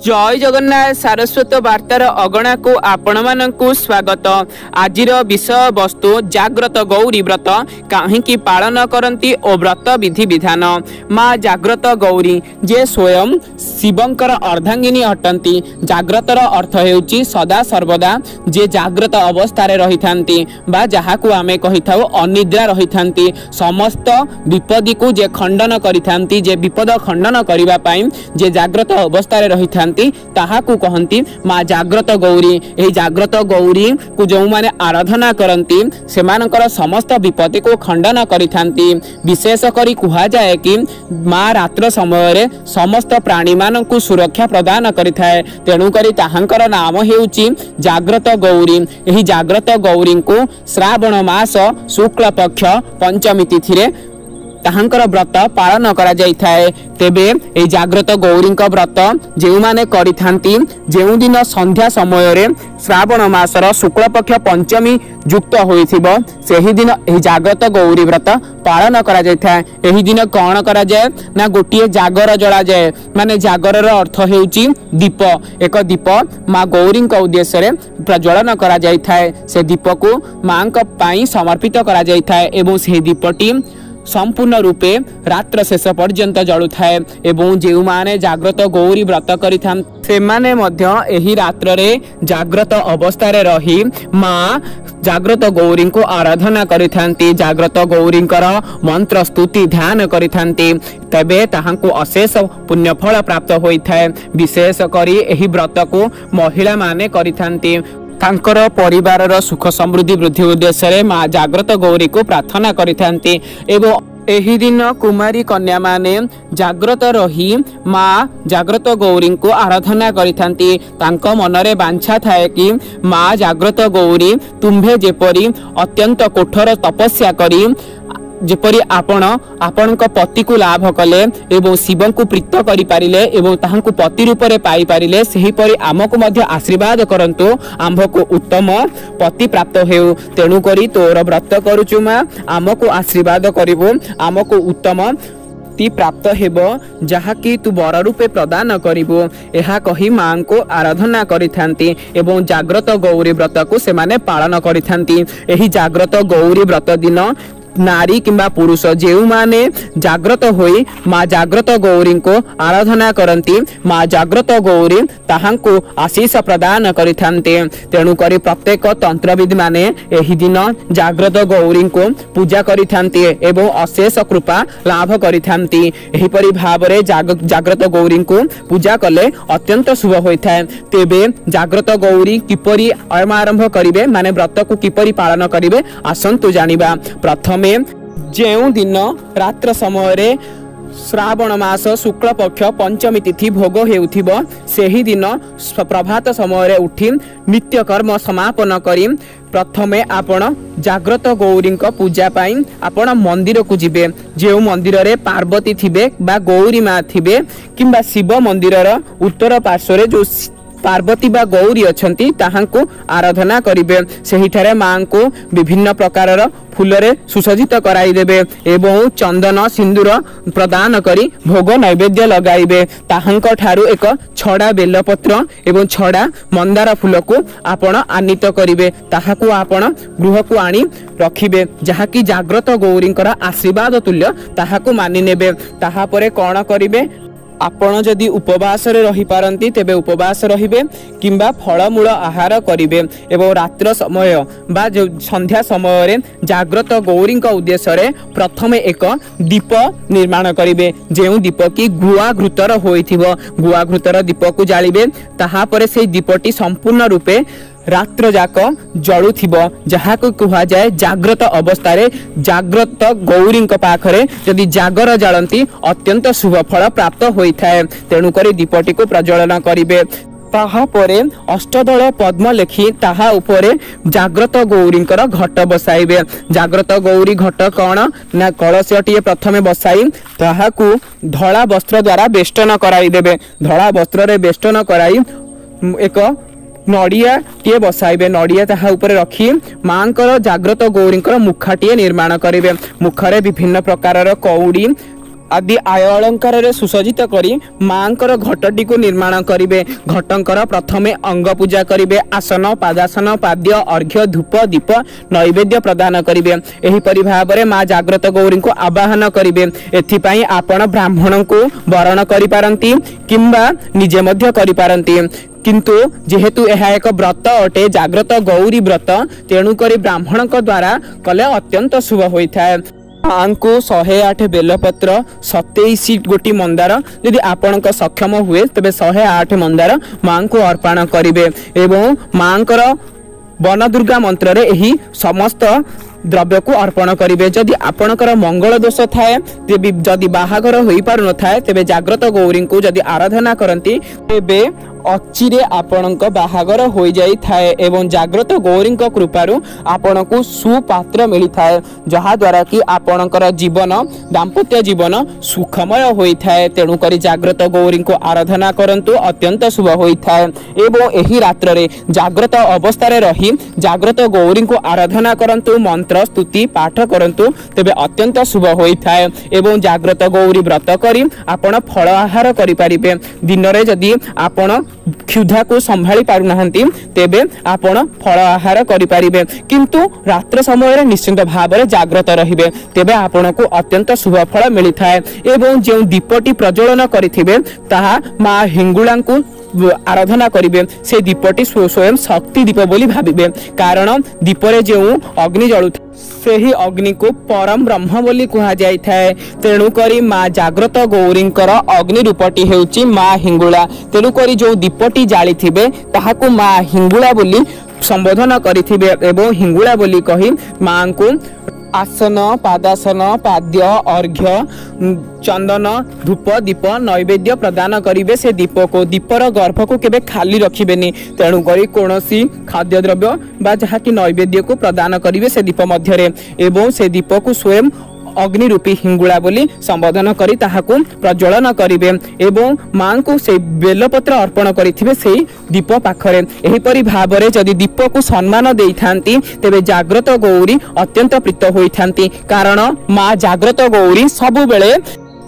जय जगन्नाथ सारस्वत वार्तार अगणा को आपण मानकु स्वागत। आजिर विषय वस्तु जाग्रत गौरी व्रत काहींकी पालन करती और व्रत विधि विधान। माँ जाग्रत गौरी जे स्वयं शिवंकर अर्धांगिनी अटंती। जाग्रतर अर्थ हेउची सदा सर्वदा जे जाग्रत अवस्था रही थांती बा जहाकू आमे कहिथाउ अनिद्रा रही थांती। समस्त विपदी को जे खंडन करि थांती, जे विपद खंडन करिबा पई जे जाग्रत अवस्था रही थांती ताहाकू कहंती माँ जाग्रत गौरी। एही जाग्रत गौरी को जो माने आराधना करंती सेमानकर समस्त विपत्ति को खंडन करिथांती। विशेष करी कुहा जाए कि माँ रात्र समय रे समस्त प्राणी मानकु सुरक्षा प्रदान करिथाए। तेणु करी ताहांकर नाम हेउची जाग्रत गौरी। एही जाग्रत गौरी को श्रावण मास शुक्ल पक्ष पंचमी तिथि रे ताहांकर व्रत पालन करा जाय थाए। तेबे ए जाग्रत गौरी व्रत जेउ माने करिथांती जेउ दिन संध्या समय रे श्रावण मासर शुक्ल पक्ष पंचमी युक्त होइथिबो सेही दिन ए जाग्रत गौरी व्रत पालन करा जाय थाए। एही दिन कोन करा जाय ना गोटिए जागर जला जाय। माने जागरर अर्थ हेउची दीप। एक दीप माँ गौरी उद्देश्य रे प्रज्वलन करा जाय थाए। से दीप को मां का पाई समर्पित करा जाय थाए एवं से दीपटी संपूर्ण रूपे रात्र शेष पर्यंत जलु थाए। एवं जेउ माने जाग्रत गौरी व्रत करिथान से माने मध्य एही रात्र रे जाग्रत अवस्था रे रही माँ जाग्रत गौरी को आराधना करिथांती। जाग्रत गौरी मंत्र स्तुति ध्यान करिथांती। तबे ताहांको अशेष पुण्य फल प्राप्त होई थाए। विशेष करी एही व्रत को महिला माने करिथांती। तांकर परिवार सुख समृद्धि वृद्धि उद्देश्य रे माँ जाग्रत गौरी को प्रार्थना करिथांती। एवं एही दिन कुमारी कन्या माने जाग्रत रही माँ जाग्रत गौरी को आराधना करिथांती। तांको मनरे बांछा थाए कि माँ जाग्रत गौरी तुम्भे जेपरी अत्यंत कठोर तपस्या करी जेपरी आपणक पति को लाभ कले एवं शिव को प्रीत करि पारिले एवं ताहांकु पति रूप रे पाई पारिले सेही परी आमको मध्य आशीर्वाद करंतु आम्भको उत्तम पति प्राप्त हेउ। तेणु करी तोर व्रत करूचु माँ आमको आशीर्वाद करिवो आमको उत्तम प्राप्त हेबो जहा कि तू बर रूपे प्रदान करिवो। एहा कही मां को आराधना करिथांती एवं जाग्रत गौरी व्रत को से माने पालन करिथांती। एही जाग्रत गौरी व्रत दिन नारी किंबा पुरुष जेउ माने जाग्रत होई माँ जाग्रत गौरी को आराधना करंती माँ जाग्रत गौरी ताहांको आशीष प्रदान करिथांते। तेणु करी प्रत्येक तंत्रविद माने एही दिन जाग्रत गौरी को पूजा करिथांते एवं अशेष कृपा लाभ करिथांती। एही परि भावरे जाग्रत गौरी को पूजा कले अत्यंत शुभ होइथाय। तेबे जाग्रत गौरी किपरि आरंभ करिवे माने व्रत को किपरि पालन करिवे आसंतु जानिबा। प्रथम जेउ दिन रात्र समय रे श्रावण मास शुक्ल पक्ष पंचमी तिथि भोग हेउथिबो सेही दिन प्रभात समय रे उठी नित्य कर्म समापन करी प्रथमे आपण जाग्रत गौरी पूजा पाई आपण मंदिर को जिबे। जेउ मंदिर रे पार्वती थिबे बा गौरी माँ थिबे किंबा शिव मंदिर उत्तर पार्श्व रे जो पार्वती बा गौरी अछंती ताहांको आराधना करिवे। सेही ठारे मां को विभिन्न प्रकार फूल रे सुसज्जित कराई देबे एवं चंदन सिंदूर प्रदान करी भोग नैवेद्य लगाइबे। ताहांको ठारू एक छड़ा बेलपत्र एवं छड़ा मंदार फूल को आपण आनित करिवे। ताहाकू आपण गृह को आनी रखिबे जहा कि जाग्रत गौरींकर आशीर्वाद तुल्य ताहाकू मानि नेबे। ताहा परे कोन करिवे आपण जदि उपवास रे रही पारंती तेबे उपवास रहिबे किंबा फलमूल आहार करिवे एवं रात्र समय बा जो संध्या समय रे जाग्रत गौरी उद्देश्य रे प्रथमे एक दीप निर्माण करिवे। जेउ दीप की गुआ घृतर होइथिबो गुआ घृतर दीप को जालिबे। ताहा परे से दीपटी संपूर्ण रूपे रात्र जाक जलुथिबो जहा को कहा जाए जाग्रत अवस्था रे जाग्रत गौरी पाखरे जदि जागर जालंती अत्यंत शुभ फल प्राप्त होइथाय। तेणु करी दीपटी को प्रज्वलन करिवे। ताहा परे अष्टदल पद्म लेखी ताहा उपरे जाग्रत गौरी घट बसाइबे। जाग्रत गौरी घट कौन ना कलशटी प्रथमे बसाई ताहाकू धड़ा वस्त्र द्वारा बेष्टन कराई देबे। धड़ा वस्त्र रे बेष्टन कराई एक नड़िया टे बसाइबे। नड़िया ताहा ऊपर रखी मांकर जाग्रत गौरी मुखाटी निर्माण करेंगे। मुखरे विभिन्न प्रकार कौड़ी आदि आय अलंकार रे सुसज्जित करी मांकर घटटी को निर्माण करिवे। घटंकर प्रथमे अंग पूजा करिवे। आसन पादासन पाद्य अर्घ्य धूप दीप नैवेद्य प्रदान करिवे। एही परि भाबरे मां जाग्रत गौरी को आवाहन करिवे। एथिपाई आपण ब्राह्मण को वरण करि पारंती किंबा निजे मध्य करि पारंती। किंतु जेहेतु यह एक व्रत अटे जाग्रत गौरी व्रत तेणु करी ब्राह्मण द्वारा कले अत्यंत शुभ होता है। मां को 108 बेलपत्र 27 गोटी मंदार यदि आपण सक्षम हुए तेबे 108 मंदार मां को अर्पण करिवे एवं मांकर वन दुर्गा मंत्र रे एही समस्त द्रव्य को अर्पण करिवे। जदि आपणकर मंगल दोष थाए तेबे जदि बाहागर होई पारु न थाए तेबे जाग्रत गौरी को जदि आराधना करंती तेबे अचिरे आपणक बाहागर होई जाई थाए एवं जाग्रत गौरी कृपारु आपणकु सुपात्र मिली थाए जहा द्वारा कि आपणकर जीवन दाम्पत्य जीवन सुखमय होई थाए। तेणु करी जाग्रत गौरी को आराधना करंतु अत्यंत शुभ होई थाए एवं एही रात्र रे जाग्रत अवस्था रे रही जाग्रत गौरी को आराधना करंतु मंत्र स्तुति पाठ करंतु तेबे अत्यंत शुभ होई थाए एवं जाग्रत गौरी व्रत करी आपण फल आहार करि परिबे। दिन रे जदि आपण क्षुधा को संभाली पारु नाहंती तेबे आपण फल आहार करि परिबे किंतु रात्र समय रे निश्चिंत भाव रे जाग्रत रहिबे तेबे आपण को अत्यंत शुभ फल मिली थाए एवं जे दीपटी प्रज्वलन करिथिबे ताहा मां हिंगुळा को आराधना करिवे। से दीपटी स्वयं शक्ति दीप बोली भाबिबे कारण दीपरे जे अग्नि जळु से ही अग्नि को परम ब्रह्म बोली कहा जाय थाए। तेणु करी मां जाग्रत गौरींकर अग्नि रूपटी हेउची मां हिंगुळा। तेणु करी जो दीपटी जाली थिबे ताहाकु मां हिंगुळा बोली संबोधन करिथिबे एवं हिंगुळा बोली कही मां को आसन पादासन पाद्य अर्घ्य चंदन धूप दीप नैवेद्य प्रदान करिवे। से दीप को दीपर गर्भ को केबे खाली रखिबेनी तेणु करी कोनोसी खाद्य द्रव्य बा जहा कि नैवेद्य को प्रदान करिवे से दीप मध्यरे एवं से दीप को स्वयं अग्नि रूपी हिंगुळा बोली संबोधन करी ताहाकु प्रज्वलन करिवे एवं मां को से बेलपत्र अर्पण करिथिबे सेही दीप पाखरे। एही परि भाबरे जदि दीप को सम्मान देई थांती तेबे जाग्रत गौरी अत्यंत प्रीत होई थांती कारण मां जाग्रत गौरी सबु बेले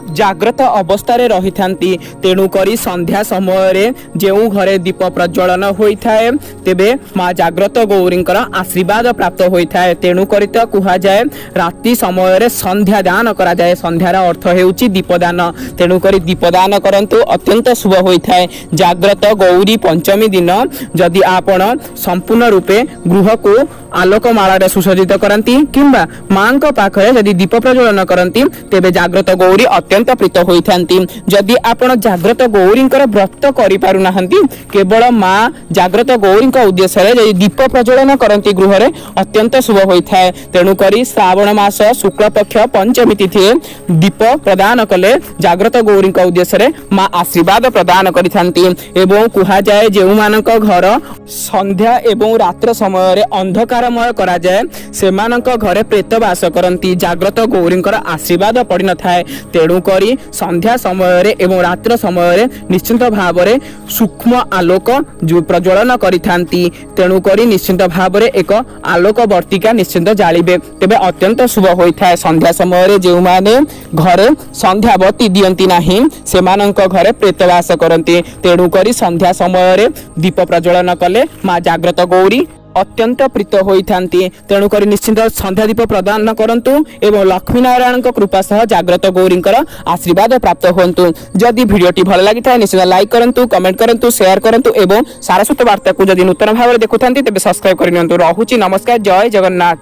जाग्रत अवस्था रे रही थांती। तेणु करी संध्या समय रे जेउ घरे दीप प्रज्वलन होई थाए तेबे मां जाग्रत गौरींकर आशीर्वाद प्राप्त होई थाए। तेणु करी तो कुहा जाए रात्रि समय रे संध्या दान करा जाए। संध्यार अर्थ हेउची दीपदान। तेणु करी दीपदान करंतु अत्यंत शुभ होई थाए। जाग्रत गौरी पंचमी दिन जदि आपण संपूर्ण रूपे गृह को आलोकमाला रे सुसज्जित करंती किंबा मां को पाखरे जदि दीप प्रज्वलन करंती तेबे जाग्रत गौरी अत्यंत प्रीत होई थांती। जदि आपण जाग्रत गौरींकर व्रत करि पारु नाहंती केवल मां जाग्रत गौरींक उद्देश्य रे जदि दीप प्रज्वलन करंती गृह रे अत्यंत शुभ होई थाए। तेणु करी श्रावण मास शुक्ल पक्ष पंचमी तिथि दीप प्रदान कले जाग्रत गौरींक उद्देश्य रे मां आशीर्वाद प्रदान करि थांती एवं कुहा जाए जेउ मानक घर संध्या एवं रात्र समय रे अंधकारमय करा जाए सेमानक घरे प्रेत वास करंती जाग्रत गौरींकर आशीर्वाद पड़ी न थाए। तेणु करी संध्या समय रे एवं रात्र समय रे निश्चिंत भाव रे सूक्ष्म आलोक जो प्रज्वलन करि थांती। तेणु करी निश्चिंत भाव रे एक आलोक वर्तिका निश्चिंत जालिबे तेबे अत्यंत शुभ होई थाए। संध्या समय रे जेउ माने घरे संध्याबती दियंती नाही सेमानक घरे प्रेतवास करंती। तेणु करी संध्या समय रे दीप प्रज्वलन कले मां जाग्रत गौरी अत्यंत प्रीत होई थांती। तेणु करी निश्चिंत संध्या दीप प्रदान करंतु एवं लक्ष्मी नारायण कृपा सह जाग्रत गौरींकर आशीर्वाद प्राप्त होंतु। जदि वीडियोटी भल लागि थाए निश्चित लाइक करंतु कमेंट करंतु शेयर करंतु एवं सारस्वत वार्ता को जदि नूतन भाव देखुथांती तेबे सब्सक्राइब करि नियंतु। रहुची नमस्कार जय जगन्नाथ।